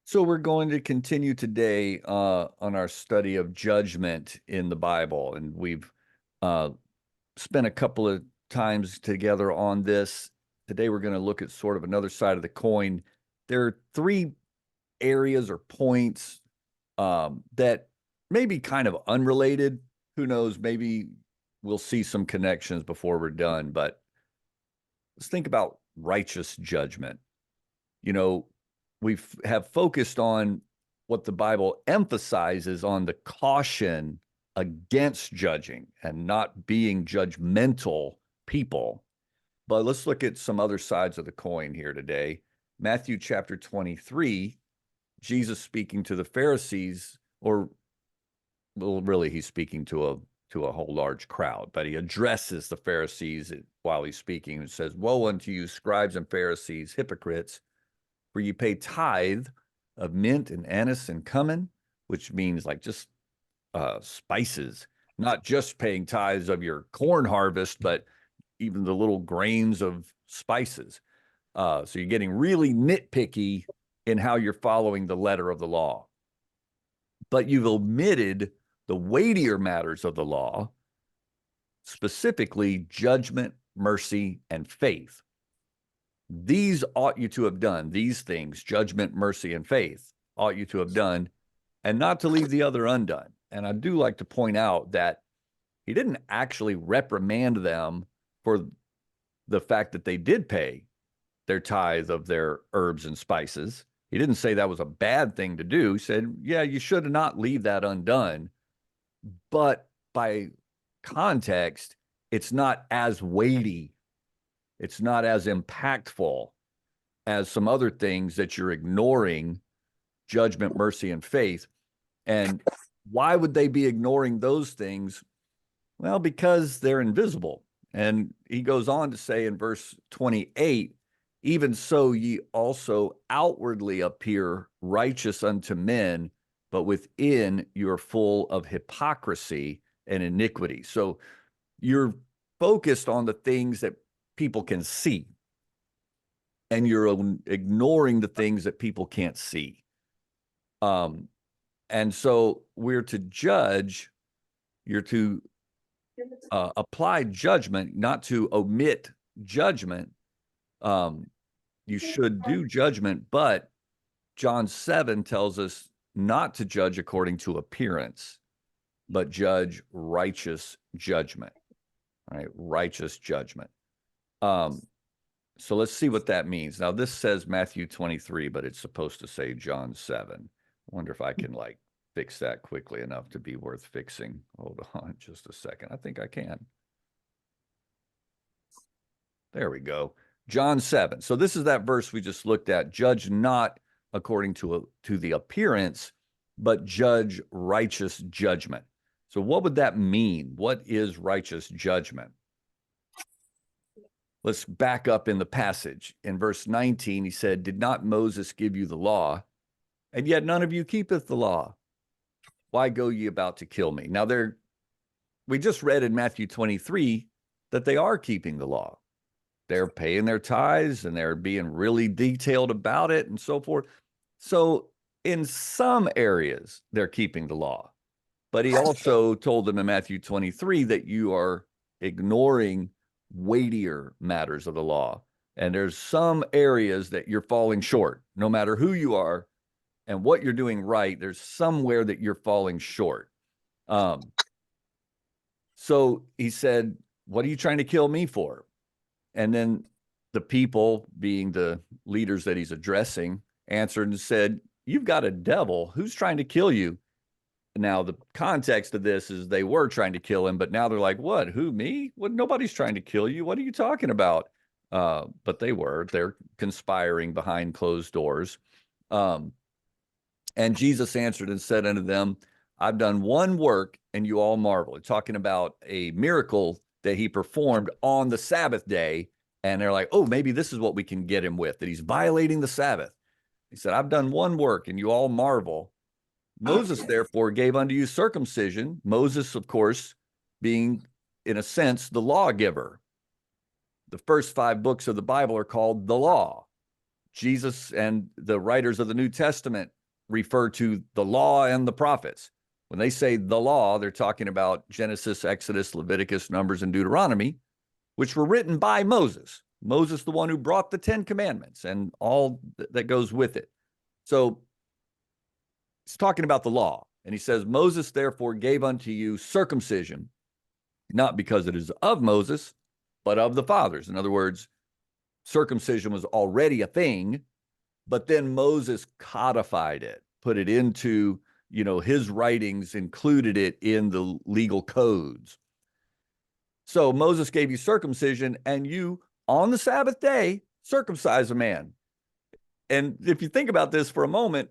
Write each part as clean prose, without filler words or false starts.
So we're going to continue today on our study of judgment in the Bible, and we've uh, spent a couple of times together on this. Today we're going to look at sort of another side of the coin. There are three areas or points that may be kind of unrelated. Who knows? Maybe we'll see some connections before we're done, but let's think about righteous judgment. You know, we have focused on what the Bible emphasizes on the caution against judging and not being judgmental people. But let's look at some other sides of the coin here today. Matthew chapter 23, Jesus speaking to the Pharisees, or well, really, he's speaking to a whole large crowd, but he addresses the Pharisees while he's speaking and says, "Woe unto you, scribes and Pharisees, hypocrites! For you pay tithe of mint and anise and cumin," which means like just spices, not just paying tithes of your corn harvest, but even the little grains of spices. So you're getting really nitpicky in how you're following the letter of the law. But you've omitted the weightier matters of the law, specifically judgment, mercy, and faith. These ought you to have done, these things, judgment, mercy, and faith, ought you to have done, and not to leave the other undone. And I do like to point out that he didn't actually reprimand them for the fact that they did pay their tithe of their herbs and spices. He didn't say that was a bad thing to do. He said, yeah, you should not leave that undone. But by context, it's not as weighty, it's not as impactful as some other things that you're ignoring: judgment, mercy, and faith. And why would they be ignoring those things? Well, because they're invisible. And he goes on to say in verse 28, even so ye also outwardly appear righteous unto men, but within you're full of hypocrisy and iniquity. So you're focused on the things that people can see, and you're ignoring the things that people can't see. And so we're to judge, you're to apply judgment, not to omit judgment. You should do judgment, but John 7 tells us not to judge according to appearance, but judge righteous judgment. All right, righteous judgment. So let's see what that means. Now, this says Matthew 23, but it's supposed to say John 7. I wonder if I can like fix that quickly enough to be worth fixing. Hold on just a second. I think I can. There we go. John 7. So this is that verse we just looked at. Judge not according to the appearance, but judge righteous judgment. So what would that mean? What is righteous judgment? Let's back up in the passage. In verse 19, he said, did not Moses give you the law? And yet none of you keepeth the law. Why go ye about to kill me? Now, we just read in Matthew 23 that they are keeping the law. They're paying their tithes and they're being really detailed about it and so forth. So in some areas, they're keeping the law. But he also told them in Matthew 23 that you are ignoring weightier matters of the law. And there's some areas that you're falling short, no matter who you are and what you're doing right. There's somewhere that you're falling short. So he said, what are you trying to kill me for? And then the people, being the leaders that he's addressing, answered and said, you've got a devil. Who's trying to kill you? Now, the context of this is they were trying to kill him, but now they're like, what? Who, me? What? Nobody's trying to kill you. What are you talking about? But they're conspiring behind closed doors. And Jesus answered and said unto them, I've done one work and you all marvel. They're talking about a miracle that he performed on the Sabbath day. And they're like, oh, maybe this is what we can get him with, that he's violating the Sabbath. He said, I've done one work and you all marvel. Moses, therefore, gave unto you circumcision. Moses, of course, being, in a sense, the lawgiver. The first 5 books of the Bible are called the law. Jesus and the writers of the New Testament refer to the law and the prophets. When they say the law, they're talking about Genesis, Exodus, Leviticus, Numbers, and Deuteronomy, which were written by Moses. Moses, the one who brought the 10 Commandments and all that goes with it. So he's talking about the law. And he says, Moses therefore gave unto you circumcision, not because it is of Moses, but of the fathers. In other words, circumcision was already a thing, but then Moses codified it, put it into, his writings, included it in the legal codes. So Moses gave you circumcision, and you, on the Sabbath day, circumcise a man. And if you think about this for a moment,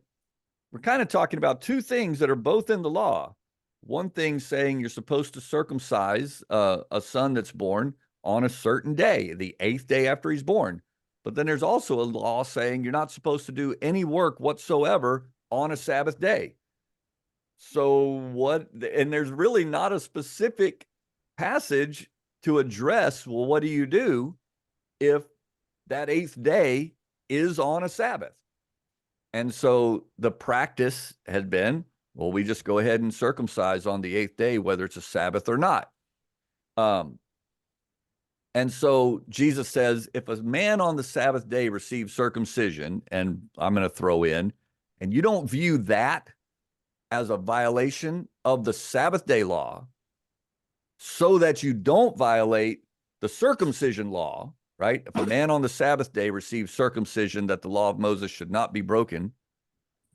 we're kind of talking about two things that are both in the law. One thing saying you're supposed to circumcise a son that's born on a certain day, the 8th day after he's born. But then there's also a law saying you're not supposed to do any work whatsoever on a Sabbath day. So and there's really not a specific passage to address, well, what do you do if that 8th day is on a Sabbath? And so the practice had been, well, we just go ahead and circumcise on the 8th day, whether it's a Sabbath or not. And so Jesus says, if a man on the Sabbath day receives circumcision, and I'm going to throw in, and you don't view that as a violation of the Sabbath day law, so that you don't violate the circumcision law, right? If a man on the Sabbath day receives circumcision, that the law of Moses should not be broken,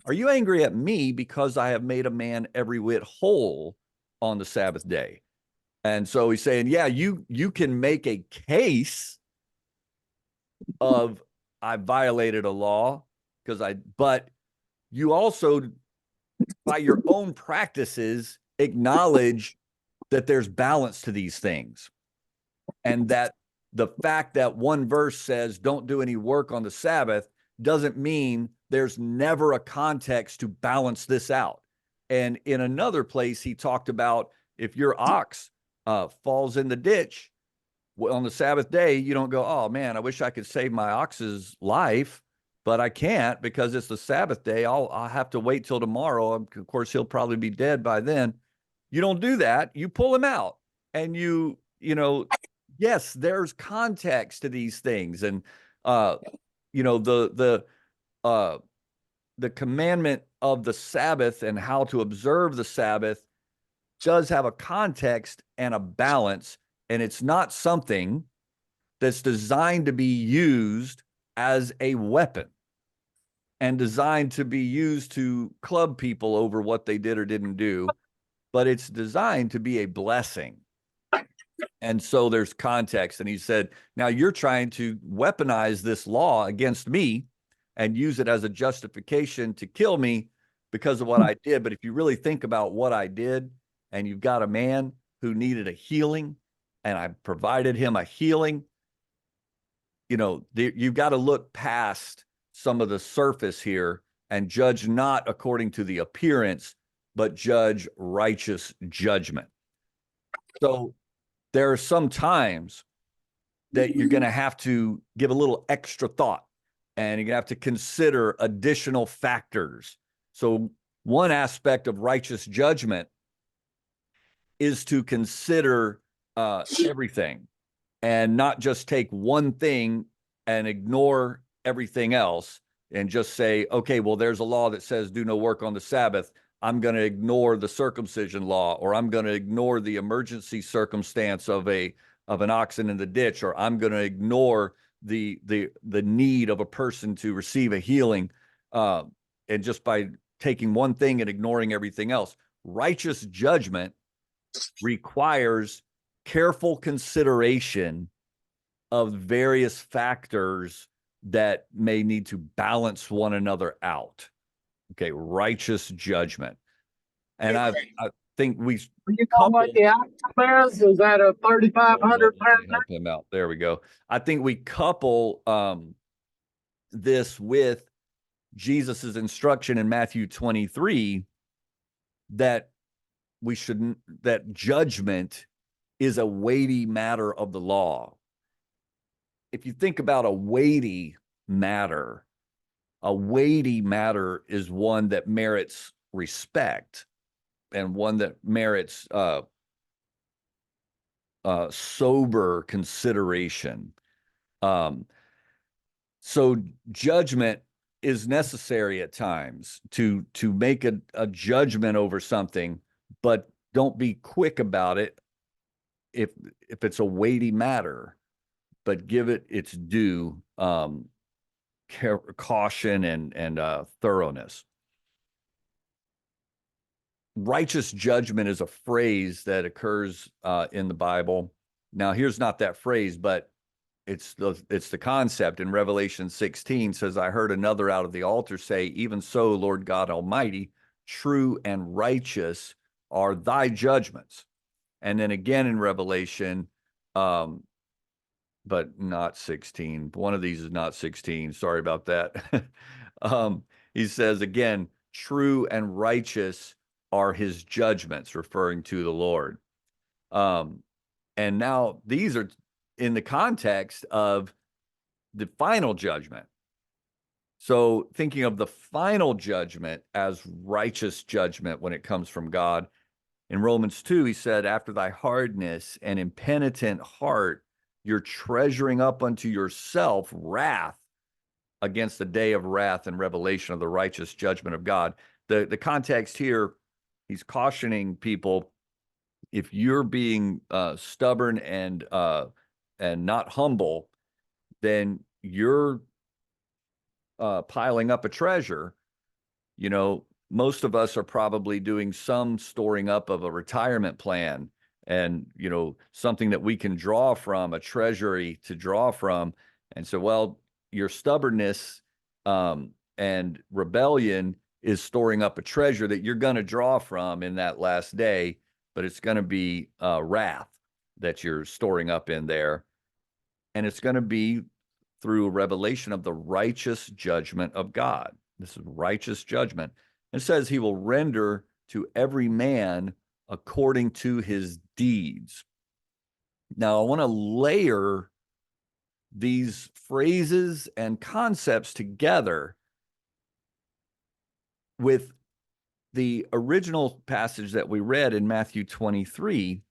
are you angry at me because I have made a man every whit whole on the Sabbath day? And so he's saying, yeah, you can make a case of I violated a law but you also, by your own practices, acknowledge that there's balance to these things. And that the fact that one verse says don't do any work on the Sabbath doesn't mean there's never a context to balance this out. And in another place, he talked about if your ox falls in the ditch on the Sabbath day, you don't go, oh man, I wish I could save my ox's life, but I can't because it's the Sabbath day. I'll have to wait till tomorrow. Of course, he'll probably be dead by then. You don't do that. You pull him out, and yes, there's context to these things. And, the commandment of the Sabbath and how to observe the Sabbath does have a context and a balance, and it's not something that's designed to be used as a weapon and designed to be used to club people over what they did or didn't do, but it's designed to be a blessing. And so there's context. And he said, now you're trying to weaponize this law against me and use it as a justification to kill me because of what I did. But if you really think about what I did, and you've got a man who needed a healing, and I provided him a healing, you've got to look past some of the surface here and judge not according to the appearance, but judge righteous judgment. So there are some times that you're going to have to give a little extra thought, and you're going to have to consider additional factors. So one aspect of righteous judgment is to consider everything and not just take one thing and ignore everything else and just say, okay, well, there's a law that says do no work on the Sabbath. I'm going to ignore the circumcision law, or I'm going to ignore the emergency circumstance of an oxen in the ditch, or I'm going to ignore the need of a person to receive a healing, and just by taking one thing and ignoring everything else. Righteous judgment requires careful consideration of various factors that may need to balance one another out. Okay, righteous judgment. And I think we. You know what the outcome is that a 3,500 pound? Help him out. There we go. I think we couple this with Jesus's instruction in Matthew 23 that judgment is a weighty matter of the law. If you think about a weighty matter, A weighty matter is one that merits respect and one that merits sober consideration. So judgment is necessary at times to make a judgment over something, but don't be quick about it if it's a weighty matter, but give it its due caution and thoroughness. Righteous judgment is a phrase that occurs in the Bible. Now, here's not that phrase, but it's the concept. In Revelation 16 says, I heard another out of the altar say, even so, Lord God Almighty, true and righteous are thy judgments. And then again in Revelation, but not 16. One of these is not 16. Sorry about that. He says again, true and righteous are his judgments, referring to the Lord. And now these are in the context of the final judgment. So thinking of the final judgment as righteous judgment when it comes from God. In Romans 2, he said, after thy hardness and impenitent heart, you're treasuring up unto yourself wrath against the day of wrath and revelation of the righteous judgment of God. The context here, he's cautioning people, if you're being stubborn and not humble, then you're piling up a treasure. You know, most of us are probably doing some storing up of a retirement plan and, you know, something that we can draw from, a treasury to draw from. And so, well, your stubbornness and rebellion is storing up a treasure that you're going to draw from in that last day, but it's going to be wrath that you're storing up in there. And it's going to be through a revelation of the righteous judgment of God. This is righteous judgment. It says he will render to every man according to his deeds. Now, I want to layer these phrases and concepts together with the original passage that we read in Matthew 23.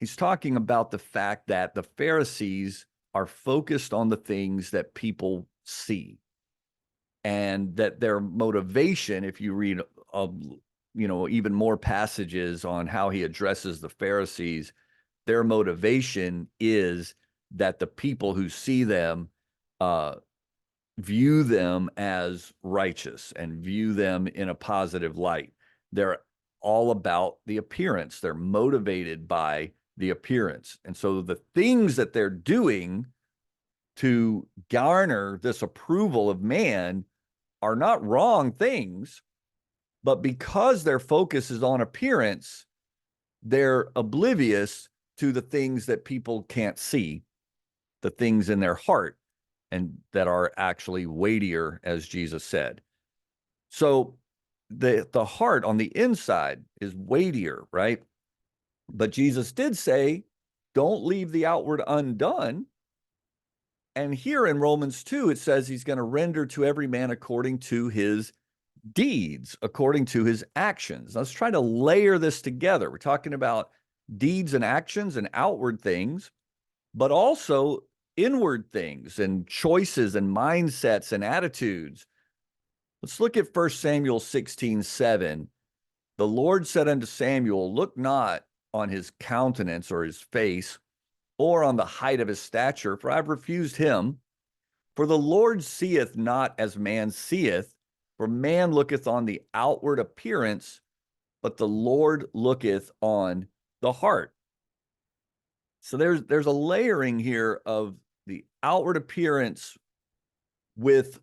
He's talking about the fact that the Pharisees are focused on the things that people see, and that their motivation, if you read even more passages on how he addresses the Pharisees, their motivation is that the people who see them view them as righteous and view them in a positive light. They're all about the appearance. They're motivated by the appearance. And so the things that they're doing to garner this approval of man are not wrong things, but because their focus is on appearance, they're oblivious to the things that people can't see, the things in their heart, and that are actually weightier, as Jesus said. So the heart on the inside is weightier, right? But Jesus did say, don't leave the outward undone. And here in Romans 2, it says he's going to render to every man according to his deeds, according to his actions. Let's try to layer this together. We're talking about deeds and actions and outward things, but also inward things and choices and mindsets and attitudes. Let's look at 1 Samuel 16:7. The Lord said unto Samuel, look not on his countenance or his face, or on the height of his stature, for I've refused him. For the Lord seeth not as man seeth, for man looketh on the outward appearance, but the Lord looketh on the heart. So there's a layering here of the outward appearance with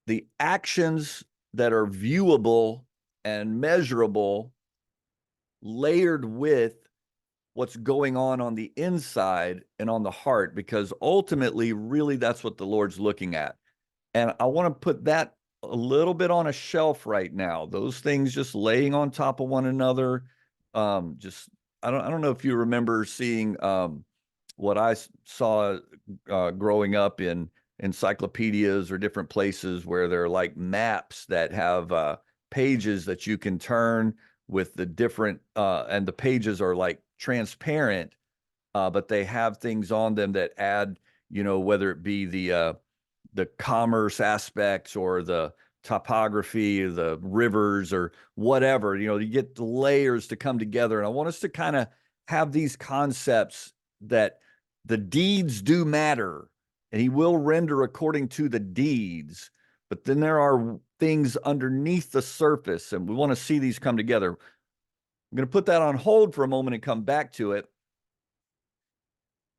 the actions that are viewable and measurable, layered with what's going on the inside and on the heart, because ultimately, really, that's what the Lord's looking at. And I want to put that a little bit on a shelf right now. Those things just laying on top of one another. I don't know if you remember seeing what I saw growing up in encyclopedias or different places where there are like maps that have pages that you can turn with the different, and the pages are like transparent, but they have things on them that add, whether it be the commerce aspects or the topography, the rivers or whatever, you get the layers to come together. And I want us to kind of have these concepts that the deeds do matter and he will render according to the deeds. But then there are things underneath the surface, and we want to see these come together. I'm going to put that on hold for a moment and come back to it.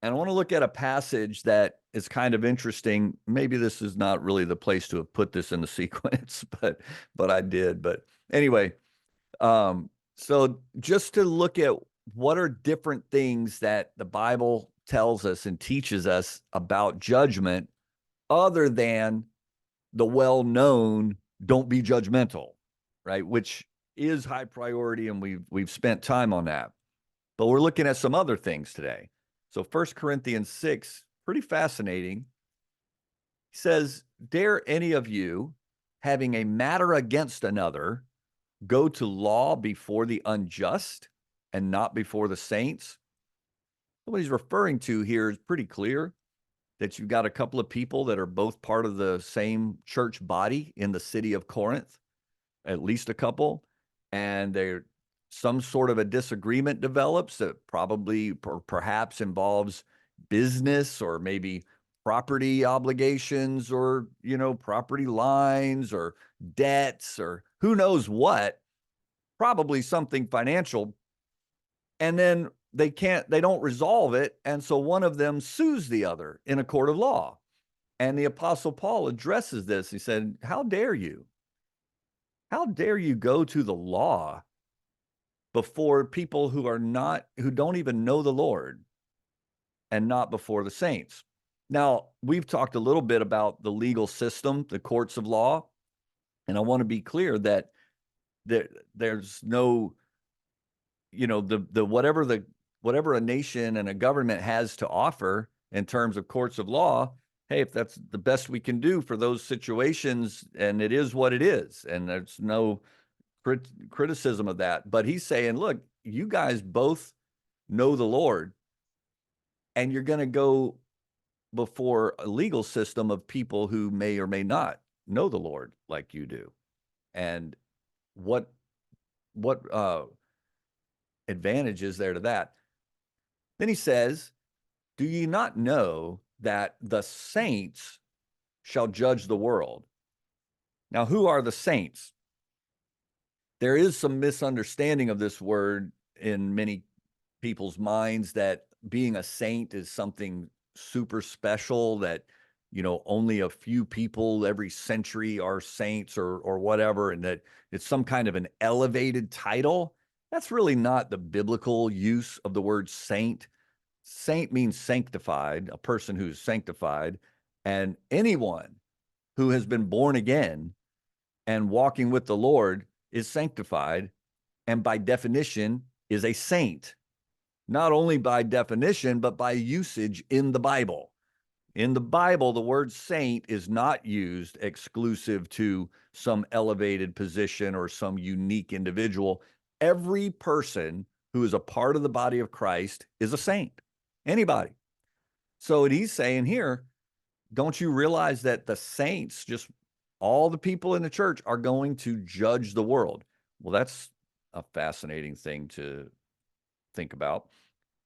And I want to look at a passage that is kind of interesting. Maybe this is not really the place to have put this in the sequence, but I did. But anyway, so just to look at what are different things that the Bible tells us and teaches us about judgment other than the well-known don't be judgmental, right? Which is high priority, and we've spent time on that. But we're looking at some other things today. So 1 Corinthians 6, pretty fascinating. He says, dare any of you, having a matter against another, go to law before the unjust and not before the saints? What he's referring to here is pretty clear, that you've got a couple of people that are both part of the same church body in the city of Corinth, at least a couple, and they're some sort of a disagreement develops that probably perhaps involves business or maybe property obligations or, property lines or debts or who knows what, probably something financial. And then they don't resolve it. And so one of them sues the other in a court of law. And the Apostle Paul addresses this. He said, how dare you? How dare you go to the law before people who don't even know the Lord, and not before the saints? Now, we've talked a little bit about the legal system, the courts of law, and I want to be clear that there's no, whatever a nation and a government has to offer in terms of courts of law, hey, if that's the best we can do for those situations, and it is what it is, and there's no criticism of that. But he's saying, look, you guys both know the Lord, and you're going to go before a legal system of people who may or may not know the Lord like you do. And what advantage is there to that? Then he says, do ye not know that the saints shall judge the world? Now, who are the saints? There is some misunderstanding of this word in many people's minds, that being a saint is something super special, that, only a few people every century are saints or whatever, and that it's some kind of an elevated title. That's really not the biblical use of the word saint. Saint means sanctified, a person who's sanctified, and anyone who has been born again and walking with the Lord is sanctified, and by definition is a saint. Not only by definition, but by usage in the Bible. In the Bible, the word saint is not used exclusive to some elevated position or some unique individual. Every person who is a part of the body of Christ is a saint. Anybody. So what he's saying here, don't you realize that the saints, just all the people in the church, are going to judge the world? Well, that's a fascinating thing to think about.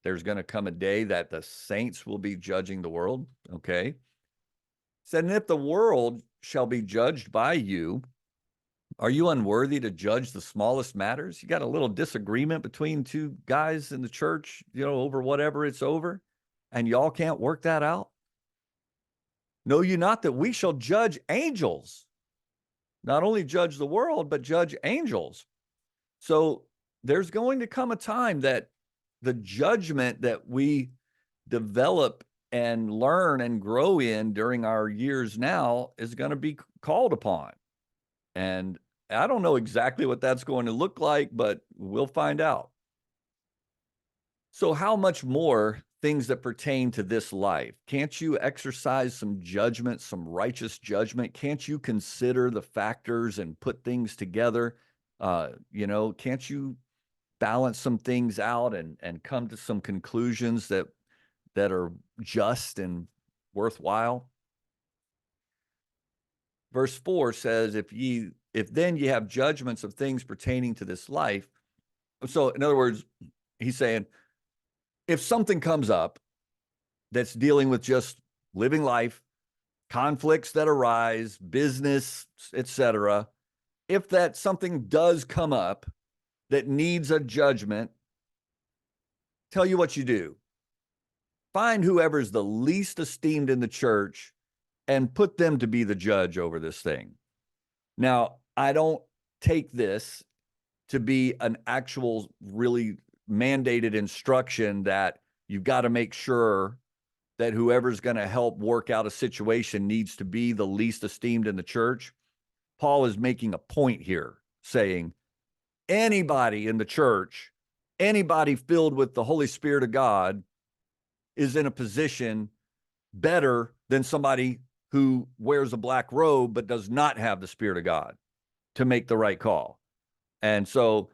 There's going to come a day that the saints will be judging the world. Okay. Said, and if the world shall be judged by you, are you unworthy to judge the smallest matters? You got a little disagreement between two guys in the church, over whatever it's over, and y'all can't work that out? Know you not that we shall judge angels? Not only judge the world, but judge angels. So there's going to come a time that the judgment that we develop and learn and grow in during our years now is going to be called upon. And I don't know exactly what that's going to look like, but we'll find out. So how much more things that pertain to this life? Can't you exercise some judgment, some righteous judgment? Can't you consider the factors and put things together? Can't you balance some things out and come to some conclusions that are just and worthwhile? Verse 4 says, if then ye have judgments of things pertaining to this life. So in other words, he's saying, if something comes up that's dealing with just living life, conflicts that arise, business, etc., if that something does come up that needs a judgment, tell you what you do. Find whoever's the least esteemed in the church and put them to be the judge over this thing. Now, I don't take this to be an actual really mandated instruction that you've got to make sure that whoever's going to help work out a situation needs to be the least esteemed in the church. Paul is making a point here, saying anybody in the church, anybody filled with the Holy Spirit of God is in a position better than somebody who wears a black robe but does not have the Spirit of God to make the right call. And so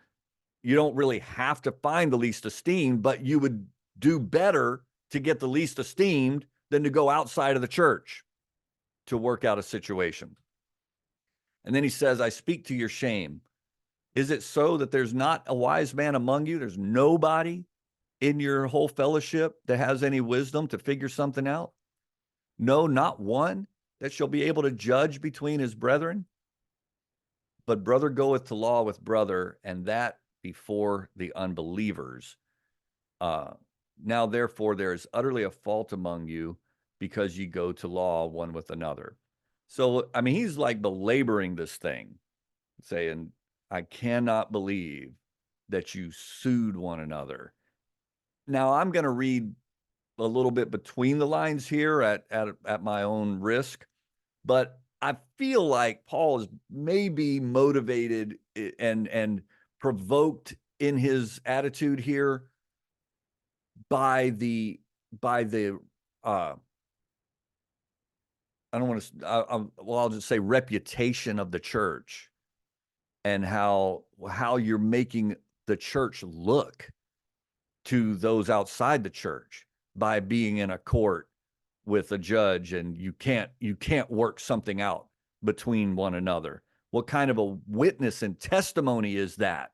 you don't really have to find the least esteemed, but you would do better to get the least esteemed than to go outside of the church to work out a situation. And then he says, I speak to your shame. Is it so that there's not a wise man among you? There's nobody in your whole fellowship that has any wisdom to figure something out? No, not one that shall be able to judge between his brethren. But brother goeth to law with brother, and that before the unbelievers. Now, therefore, there is utterly a fault among you, because ye go to law one with another. So, I mean, he's like belaboring this thing, saying, I cannot believe that you sued one another. Now, I'm going to read a little bit between the lines here at my own risk, but I feel like Paul is maybe motivated and provoked in his attitude here by the I don't want to I'll just say reputation of the church, and how you're making the church look to those outside the church by being in a court with a judge, and you can't work something out between one another. What kind of a witness and testimony is that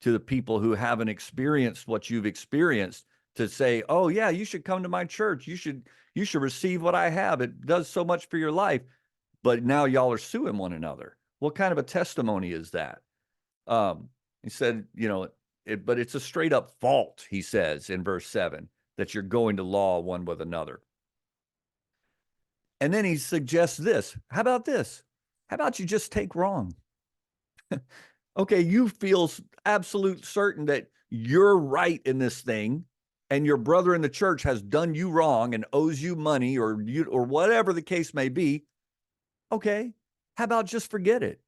to the people who haven't experienced what you've experienced, to say, oh yeah, you should come to my church, you should receive what I have, it does so much for your life, but now y'all are suing one another? What kind of a testimony is that? He said, but it's a straight up fault, he says in verse 7, that you're going to law one with another. And then he suggests this. How about this? How about you just take wrong? Okay, you feel absolute certain that you're right in this thing, and your brother in the church has done you wrong and owes you money, or whatever the case may be. Okay, how about just forget it?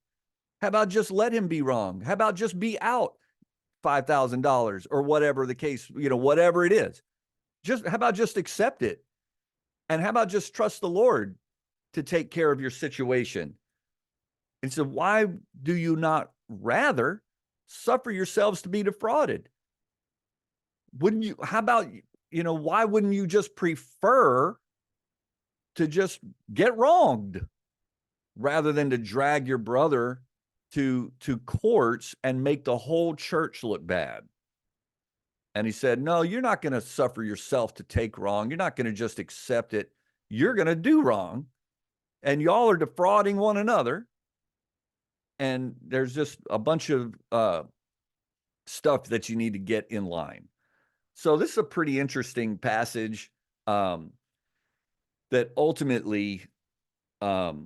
How about just let him be wrong? How about just be out $5,000 or whatever the case, whatever it is? How about just accept it? And how about just trust the Lord to take care of your situation? And so why do you not rather suffer yourselves to be defrauded? How about, why wouldn't you just prefer to just get wronged rather than to drag your brother to courts and make the whole church look bad? And he said, no, you're not going to suffer yourself to take wrong. You're not going to just accept it. You're going to do wrong. And y'all are defrauding one another. And there's just a bunch of stuff that you need to get in line. So this is a pretty interesting passage that ultimately, he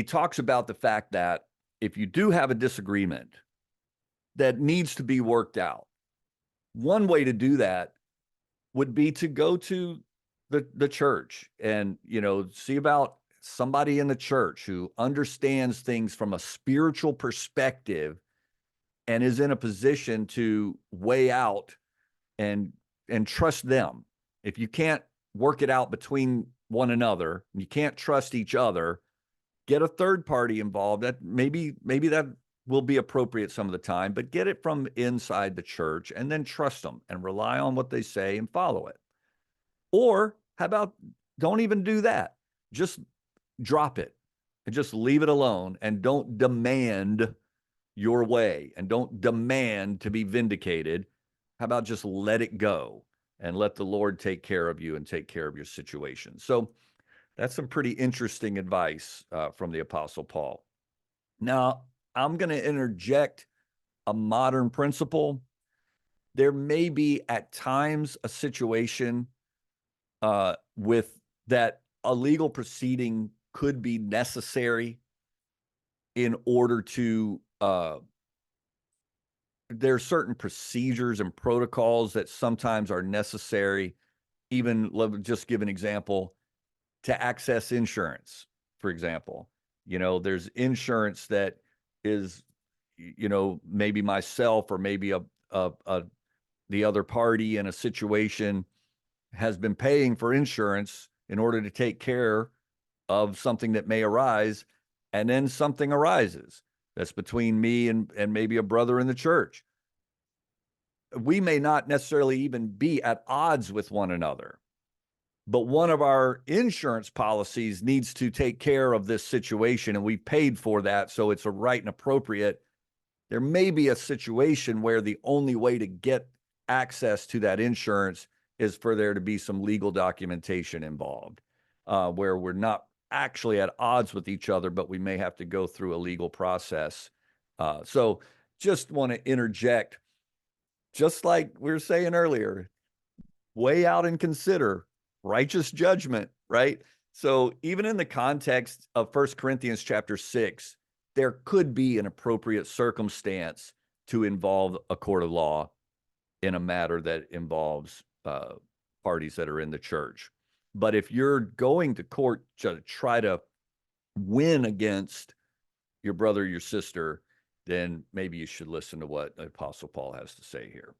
talks about the fact that if you do have a disagreement that needs to be worked out, one way to do that would be to go to the church and, see about somebody in the church who understands things from a spiritual perspective and is in a position to weigh out and trust them. If you can't work it out between one another, you can't trust each other, get a third party involved. That maybe that will be appropriate some of the time, but get it from inside the church and then trust them and rely on what they say and follow it. Or how about don't even do that? Just drop it and just leave it alone, and don't demand your way and don't demand to be vindicated. How about just let it go and let the Lord take care of you and take care of your situation? So that's some pretty interesting advice from the Apostle Paul. Now, I'm going to interject a modern principle. There may be at times a situation with that a legal proceeding could be necessary in order to there are certain procedures and protocols that sometimes are necessary. Even, let me just give an example, to access insurance, for example. There's insurance that is, maybe myself or maybe the other party in a situation has been paying for insurance in order to take care of something that may arise, and then something arises that's between me and maybe a brother in the church. We may not necessarily even be at odds with one another, but one of our insurance policies needs to take care of this situation, and we paid for that, so it's a right and appropriate. There may be a situation where the only way to get access to that insurance is for there to be some legal documentation involved, where we're not actually at odds with each other, but we may have to go through a legal process. So just want to interject, just like we were saying earlier, weigh out and consider righteous judgment, right? So even in the context of 1 Corinthians chapter 6, there could be an appropriate circumstance to involve a court of law in a matter that involves parties that are in the church. But if you're going to court to try to win against your brother or your sister, then maybe you should listen to what the Apostle Paul has to say here.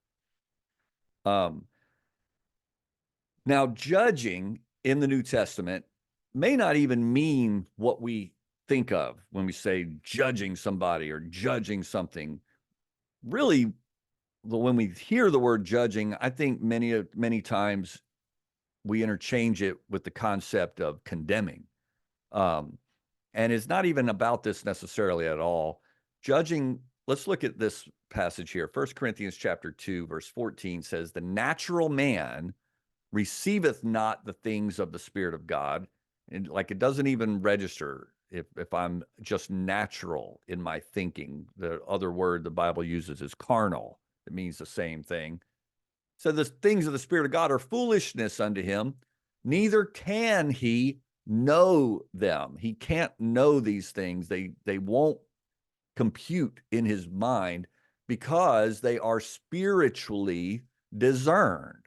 Now, judging in the New Testament may not even mean what we think of when we say judging somebody or judging something. Really, when we hear the word judging, I think many times we interchange it with the concept of condemning. And it's not even about this necessarily at all. Judging, let's look at this passage here. 1 Corinthians chapter 2, verse 14 says, "The natural man receiveth not the things of the Spirit of God." And like, it doesn't even register if I'm just natural in my thinking. The other word the Bible uses is carnal. It means the same thing. So the things of the Spirit of God are foolishness unto him, neither can he know them. He can't know these things. They won't compute in his mind because they are spiritually discerned.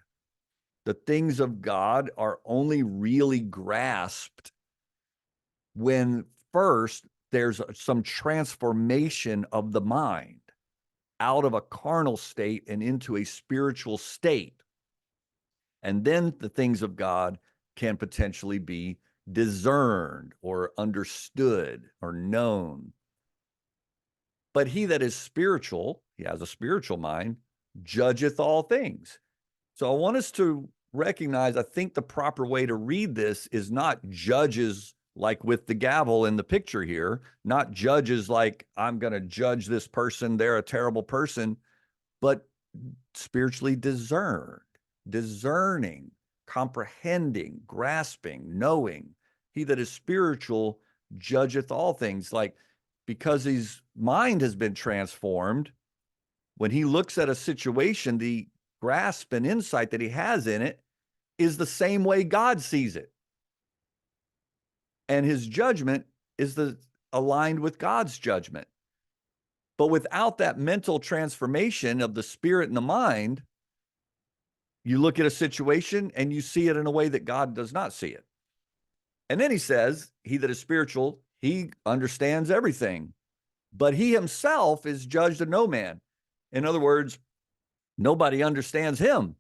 The things of God are only really grasped when first there's some transformation of the mind out of a carnal state and into a spiritual state. And then the things of God can potentially be discerned or understood or known. But he that is spiritual, he has a spiritual mind, judgeth all things. So I want us to recognize, I think the proper way to read this is not judges like with the gavel in the picture here, not judges like I'm going to judge this person, they're a terrible person, but spiritually discerning, comprehending, grasping, knowing. He that is spiritual judgeth all things. Like, because his mind has been transformed, when he looks at a situation, the grasp and insight that he has in it is the same way God sees it. And his judgment is aligned with God's judgment. But without that mental transformation of the spirit and the mind, you look at a situation and you see it in a way that God does not see it. And then he says, he that is spiritual, he understands everything, but he himself is judged of no man. In other words, nobody understands him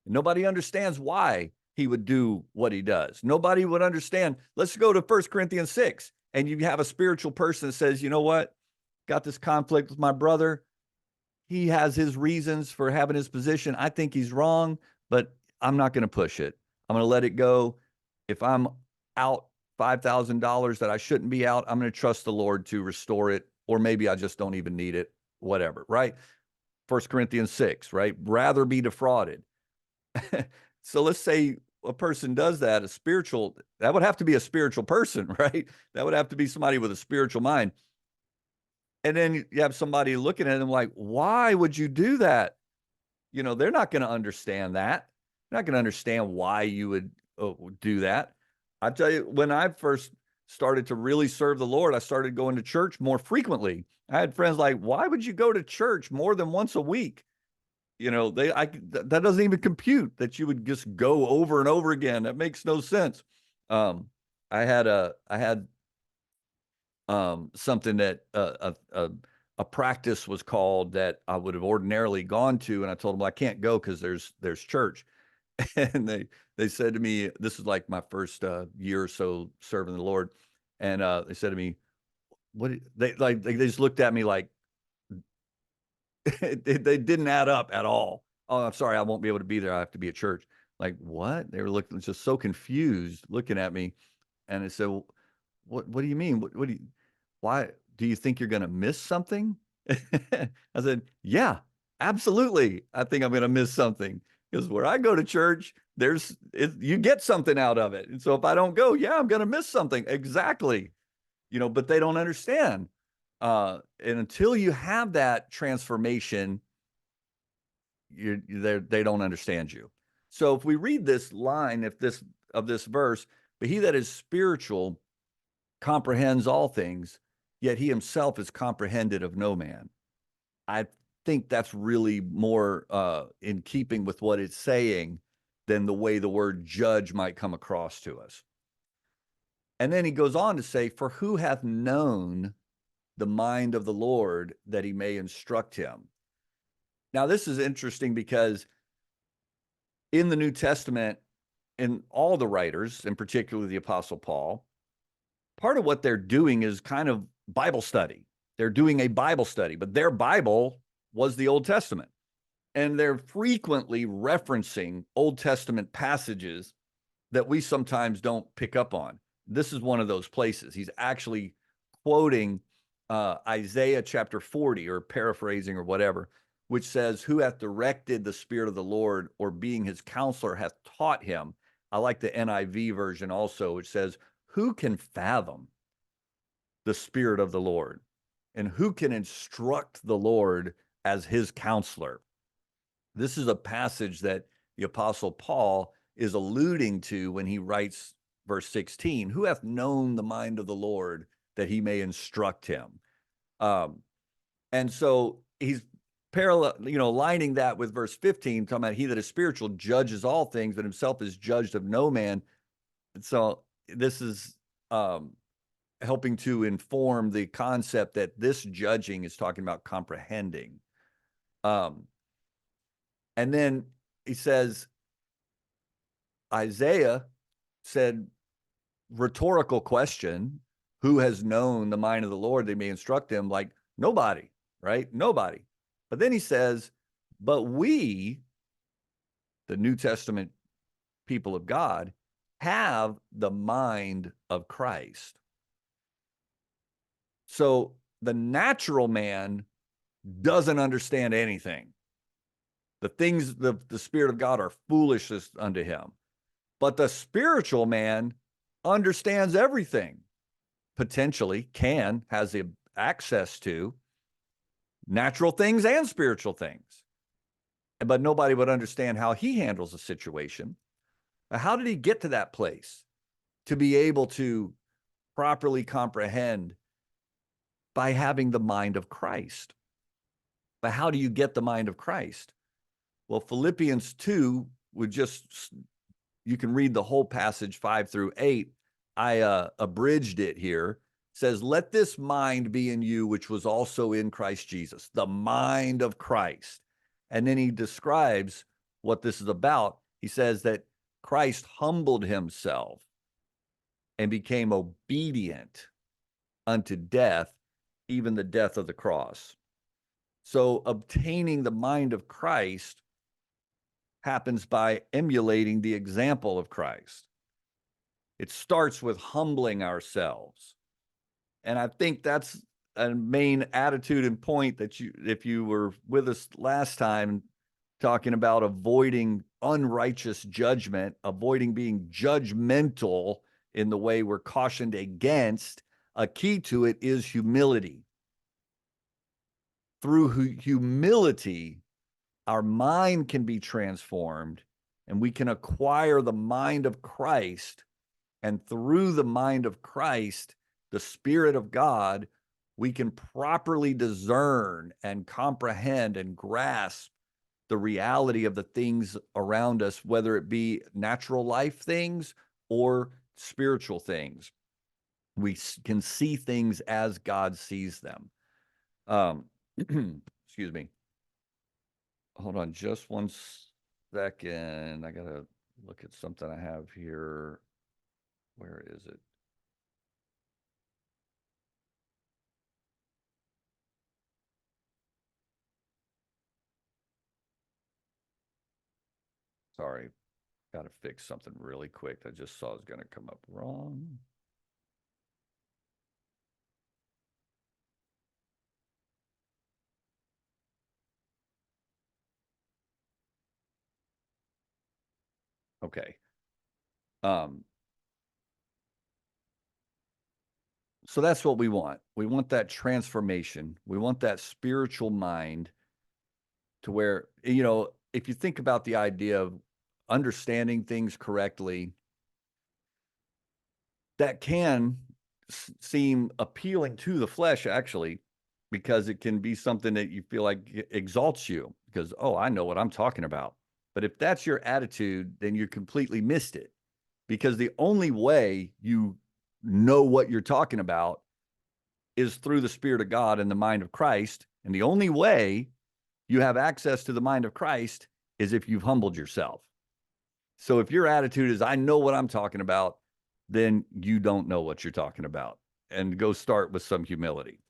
Nobody understands why he would do what he does. Nobody would understand. Let's go to 1 Corinthians 6, and you have a spiritual person that says, you know what? Got this conflict with my brother. He has his reasons for having his position. I think he's wrong, but I'm not going to push it. I'm going to let it go. If I'm out $5,000 that I shouldn't be out, I'm going to trust the Lord to restore it, or maybe I just don't even need it, whatever, right? 1 Corinthians 6, right? Rather be defrauded. So let's say a person does that, that would have to be a spiritual person, right? That would have to be somebody with a spiritual mind. And then you have somebody looking at them like, why would you do that? They're not going to understand that. They're not going to understand why you would do that. I tell you, when I first started to really serve the Lord, I started going to church more frequently. I had friends like, why would you go to church more than once a week? That doesn't even compute that you would just go over and over again. That makes no sense. I had something that a practice was called that I would have ordinarily gone to, and I told them, well, I can't go because there's church. And they said to me, this is like my first year or so serving the Lord, and they said to me, what they just looked at me like they didn't add up at all. Oh, I'm sorry, I won't be able to be there. I have to be at church. Like, what? They were looking just so confused, looking at me, and I said, well, what do you mean? Why do you think you're going to miss something? I said, yeah, absolutely. I think I'm going to miss something, because where I go to church, you get something out of it. And so if I don't go, yeah, I'm going to miss something. Exactly. But they don't understand. And until you have that transformation, they don't understand you. So if we read this line, of this verse, but he that is spiritual comprehends all things, yet he himself is comprehended of no man. I think that's really more in keeping with what it's saying than the way the word judge might come across to us. And then he goes on to say, for who hath known the mind of the Lord that he may instruct him? Now, this is interesting because in the New Testament, in all the writers, and particularly the Apostle Paul, part of what they're doing is kind of Bible study. They're doing a Bible study, but their Bible was the Old Testament. And they're frequently referencing Old Testament passages that we sometimes don't pick up on. This is one of those places. He's actually quoting Isaiah chapter 40, or paraphrasing or whatever, which says, who hath directed the Spirit of the Lord, or being his counselor hath taught him. I like the NIV version also, which says, who can fathom the Spirit of the Lord, and who can instruct the Lord as his counselor? This is a passage that the Apostle Paul is alluding to when he writes verse 16, who hath known the mind of the Lord that he may instruct him? And so he's lining that with verse 15, talking about he that is spiritual judges all things, but himself is judged of no man. And so this is helping to inform the concept that this judging is talking about comprehending. And then he says, Isaiah said, rhetorical question, who has known the mind of the Lord, they may instruct him? Like, nobody, right? Nobody. But then he says, but we, the New Testament people of God, have the mind of Christ. So the natural man doesn't understand anything. The things the Spirit of God are foolishness unto him. But the spiritual man understands everything, potentially has the access to natural things and spiritual things. But nobody would understand how he handles a situation. How did he get to that place to be able to properly comprehend? By having the mind of Christ. But how do you get the mind of Christ? Well, Philippians 2 you can read the whole passage 5 through 8. I abridged it here. It says, let this mind be in you, which was also in Christ Jesus, the mind of Christ. And then he describes what this is about. He says that Christ humbled himself and became obedient unto death, even the death of the cross. So obtaining the mind of Christ happens by emulating the example of Christ. It starts with humbling ourselves. And I think that's a main attitude and point that if you were with us last time, talking about avoiding unrighteous judgment, avoiding being judgmental in the way we're cautioned against, a key to it is humility. Through humility, our mind can be transformed and we can acquire the mind of Christ. And through the mind of Christ, the Spirit of God, we can properly discern and comprehend and grasp the reality of the things around us, whether it be natural life things or spiritual things. We can see things as God sees them. Excuse me. Hold on just one second. I got to look at something I have here. Where is it? Sorry, got to fix something really quick. I just saw it was going to come up wrong. Okay. So that's what we want. We want that transformation. We want that spiritual mind to where, you know, if you think about the idea of understanding things correctly, that can seem appealing to the flesh, actually, because it can be something that you feel like exalts you because, oh, I know what I'm talking about. But if that's your attitude, then you completely missed it, because the only way you know what you're talking about is through the Spirit of God and the mind of Christ. And the only way you have access to the mind of Christ is if you've humbled yourself. So if your attitude is, I know what I'm talking about, then you don't know what you're talking about. And go start with some humility.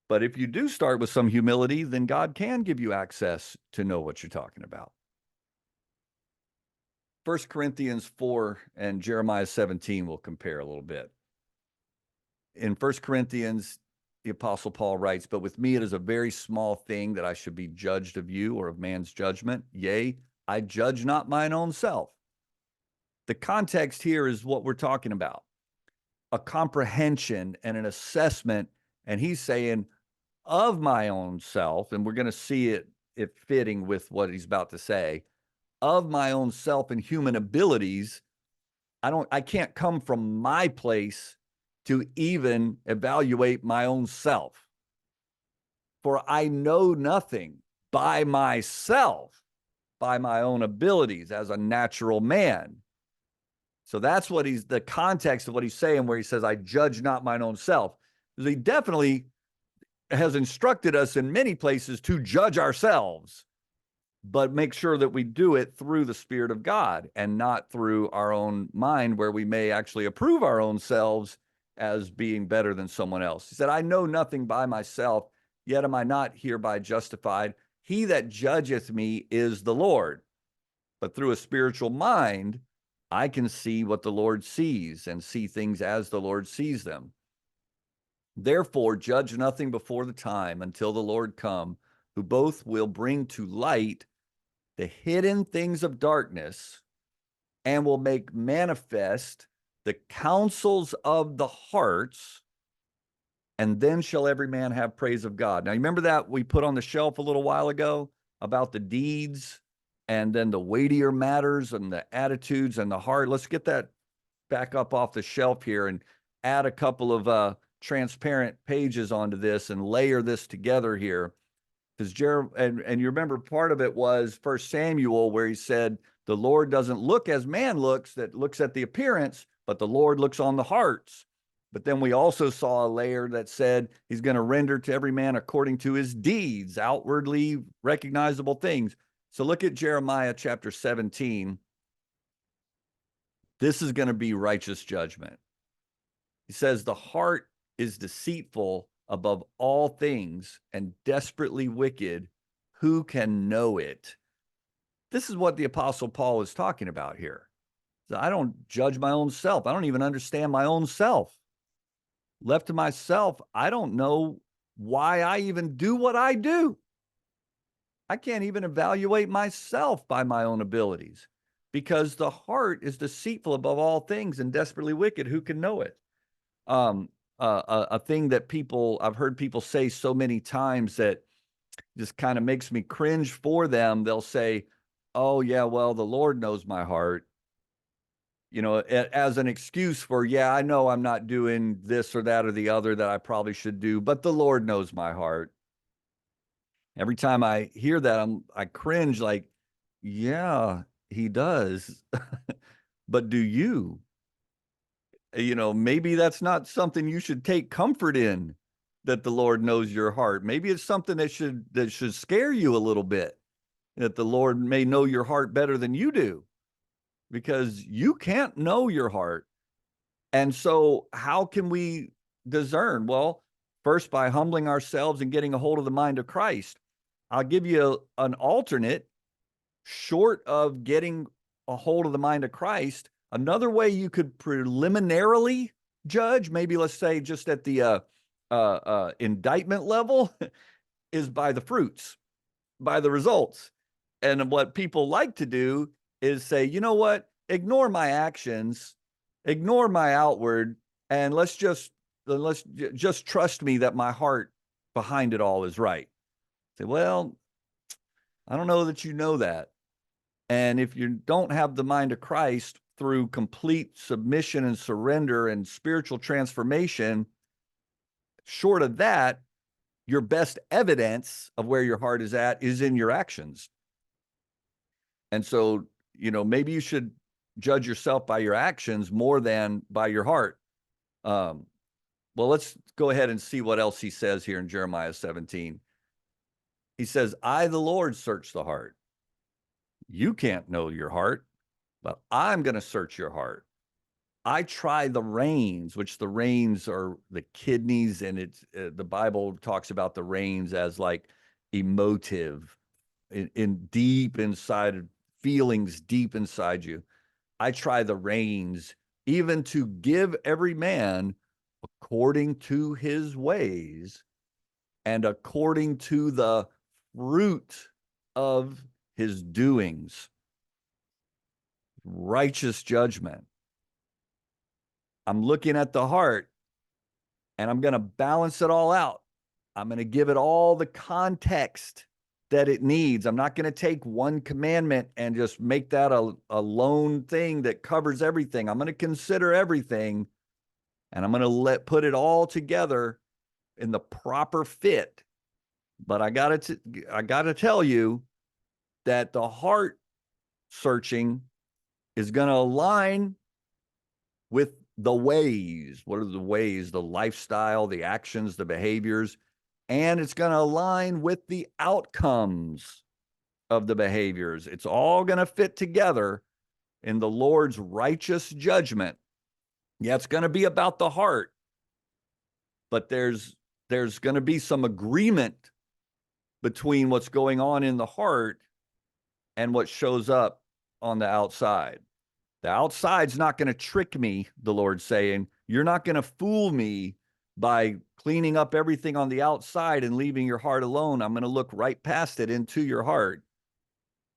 But if you do start with some humility, then God can give you access to know what you're talking about. 1 Corinthians 4 and Jeremiah 17 will compare a little bit. In 1 Corinthians, the Apostle Paul writes, but with me it is a very small thing that I should be judged of you or of man's judgment. Yea, I judge not mine own self. The context here is what we're talking about, a comprehension and an assessment. And he's saying, of my own self, and we're going to see it fitting with what he's about to say, of my own self and human abilities, I can't come from my place to even evaluate my own self. For I know nothing by myself, by my own abilities as a natural man. So that's what the context of what he's saying, where he says, I judge not mine own self. Because he definitely has instructed us in many places to judge ourselves, but make sure that we do it through the Spirit of God and not through our own mind, where we may actually approve our own selves as being better than someone else. He said, I know nothing by myself, yet am I not hereby justified. He that judgeth me is the Lord. But through a spiritual mind, I can see what the Lord sees and see things as the Lord sees them. Therefore, judge nothing before the time until the Lord come, who both will bring to light the hidden things of darkness and will make manifest the counsels of the hearts, and then shall every man have praise of God. Now, you remember that we put on the shelf a little while ago about the deeds and then the weightier matters and the attitudes and the heart. Let's get that back up off the shelf here and add a couple of transparent pages onto this and layer this together here. Because and you remember part of it was 1 Samuel, where he said, the Lord doesn't look as man looks, that looks at the appearance, but the Lord looks on the hearts. But then we also saw a layer that said he's going to render to every man according to his deeds, outwardly recognizable things. So look at Jeremiah chapter 17. This is going to be righteous judgment. He says, the heart is deceitful above all things and desperately wicked. Who can know it? This is what the Apostle Paul is talking about here. So I don't judge my own self. I don't even understand my own self. Left to myself, I don't know why I even do what I do. I can't even evaluate myself by my own abilities, because the heart is deceitful above all things and desperately wicked. Who can know it? A thing that I've heard people say so many times that just kind of makes me cringe for them. They'll say, oh yeah, well, the Lord knows my heart, as an excuse for, yeah, I know I'm not doing this or that or the other that I probably should do, but the Lord knows my heart. Every time I hear that, I cringe, like, yeah, he does. But do you? Maybe that's not something you should take comfort in, that the Lord knows your heart. Maybe it's something that should scare you a little bit, that the Lord may know your heart better than you do, because you can't know your heart. And so how can we discern? Well, first, by humbling ourselves and getting a hold of the mind of Christ. I'll give you an alternate, short of getting a hold of the mind of Christ. Another way you could preliminarily judge, maybe let's say just at the indictment level, is by the fruits, by the results. And what people like to do is say, you know what, ignore my actions, ignore my outward, and let's just trust me that my heart behind it all is right. Say, well, I don't know that you know that. And if you don't have the mind of Christ through complete submission and surrender and spiritual transformation, short of that, your best evidence of where your heart is at is in your actions. And so, maybe you should judge yourself by your actions more than by your heart. Well, let's go ahead and see what else he says here in Jeremiah 17. He says, I, the Lord, search the heart. You can't know your heart, but I'm going to search your heart. I try the reins, which the reins are the kidneys, and it's the Bible talks about the reins as like emotive, in deep inside, feelings deep inside you. I try the reins, even to give every man according to his ways and according to the fruit of his doings. Righteous judgment. I'm looking at the heart, and I'm going to balance it all out. I'm going to give it all the context that it needs. I'm not going to take one commandment and just make that a lone thing that covers everything. I'm going to consider everything, and I'm going to put it all together in the proper fit. But I got to tell you that the heart searching is going to align with the ways. What are the ways? The lifestyle, the actions, the behaviors, and it's going to align with the outcomes of the behaviors. It's all going to fit together in the Lord's righteous judgment. Yeah, it's going to be about the heart, but there's going to be some agreement between what's going on in the heart and what shows up on the outside. The outside's not going to trick me, the Lord's saying. You're not going to fool me by cleaning up everything on the outside and leaving your heart alone. I'm going to look right past it into your heart.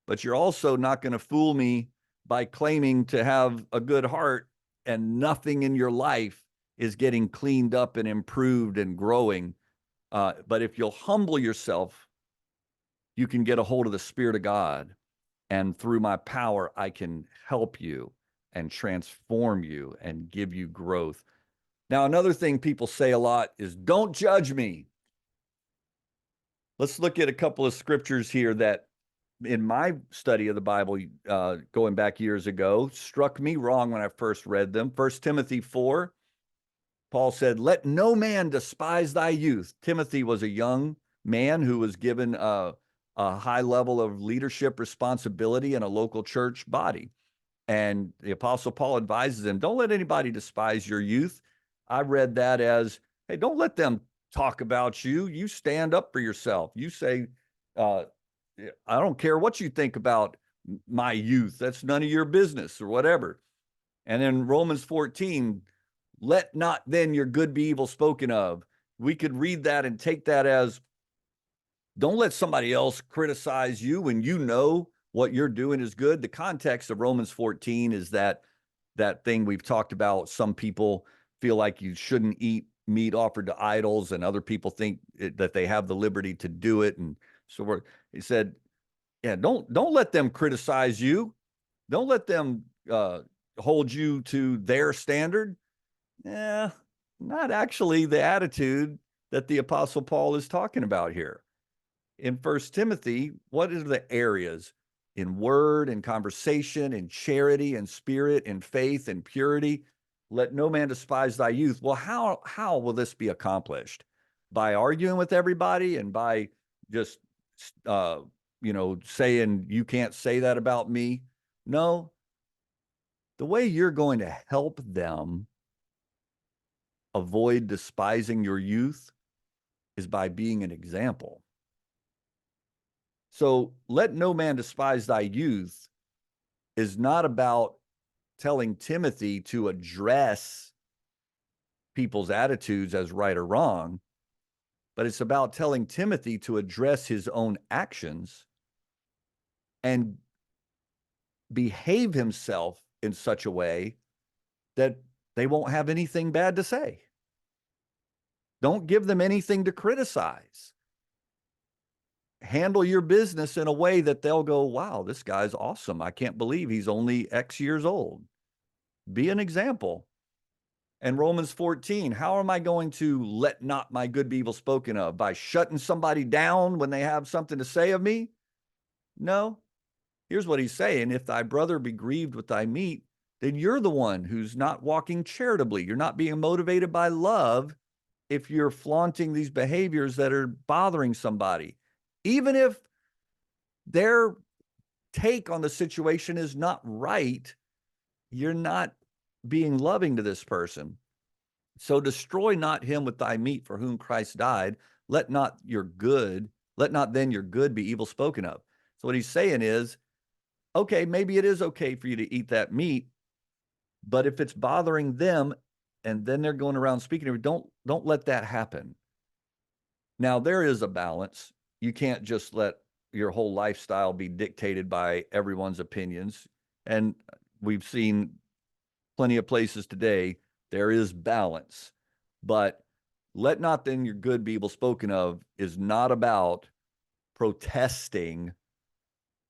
But you're also not going to fool me by claiming to have a good heart and nothing in your life is getting cleaned up and improved and growing. But if you'll humble yourself, you can get a hold of the Spirit of God. And through my power, I can help you and transform you and give you growth. Now, another thing people say a lot is, don't judge me. Let's look at a couple of scriptures here that in my study of the Bible, going back years ago, struck me wrong when I first read them. 1 Timothy 4, Paul said, let no man despise thy youth. Timothy was a young man who was given a high level of leadership responsibility in a local church body. And the Apostle Paul advises them, don't let anybody despise your youth. I read that as, hey, don't let them talk about you. You stand up for yourself. You say, I don't care what you think about my youth. That's none of your business or whatever. And then Romans 14, let not then your good be evil spoken of. We could read that and take that as, don't let somebody else criticize you when you know what you're doing is good. The context of Romans 14 is that thing we've talked about. Some people feel like you shouldn't eat meat offered to idols, and other people think that they have the liberty to do it. And so he said, yeah, don't let them criticize you. Don't let them hold you to their standard. Yeah, not actually the attitude that the Apostle Paul is talking about here. In First Timothy, what are the areas in word and conversation, in charity and spirit, in faith and purity? Let no man despise thy youth. Well, how will this be accomplished? By arguing with everybody and by just saying you can't say that about me? No. The way you're going to help them avoid despising your youth is by being an example. So let no man despise thy youth is not about telling Timothy to address people's attitudes as right or wrong, but it's about telling Timothy to address his own actions and behave himself in such a way that they won't have anything bad to say. Don't give them anything to criticize. Handle your business in a way that they'll go, wow, this guy's awesome. I can't believe he's only X years old. Be an example. And Romans 14, how am I going to let not my good be evil spoken of? By shutting somebody down when they have something to say of me? No. Here's what he's saying. If thy brother be grieved with thy meat, then you're the one who's not walking charitably. You're not being motivated by love if you're flaunting these behaviors that are bothering somebody. Even if their take on the situation is not right, you're not being loving to this person. So destroy not him with thy meat for whom Christ died. Let not then your good be evil spoken of. So what he's saying is, okay, maybe it is okay for you to eat that meat, but if it's bothering them and then they're going around speaking, don't let that happen. Now, there is a balance. You can't just let your whole lifestyle be dictated by everyone's opinions. And we've seen plenty of places today, there is balance. But let not then your good be evil spoken of is not about protesting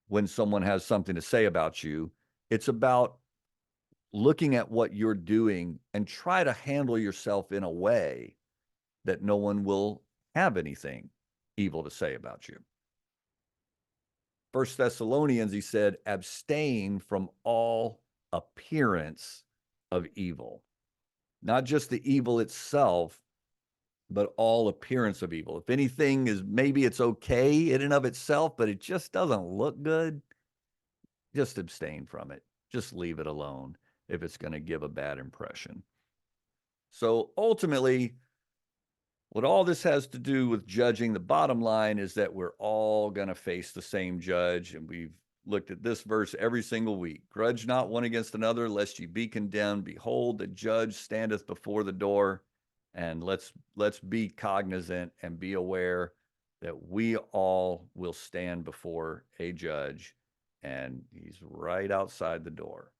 when someone has something to say about you. It's about looking at what you're doing and try to handle yourself in a way that no one will have anything evil to say about you. First Thessalonians, he said, abstain from all appearance of evil. Not just the evil itself, but all appearance of evil. If anything is, maybe it's okay in and of itself, but it just doesn't look good, just abstain from it. Just leave it alone if it's going to give a bad impression. So ultimately, what all this has to do with judging, the bottom line is that we're all going to face the same judge. And we've looked at this verse every single week. Grudge not one against another, lest ye be condemned. Behold, the judge standeth before the door. And let's be cognizant and be aware that we all will stand before a judge, and he's right outside the door.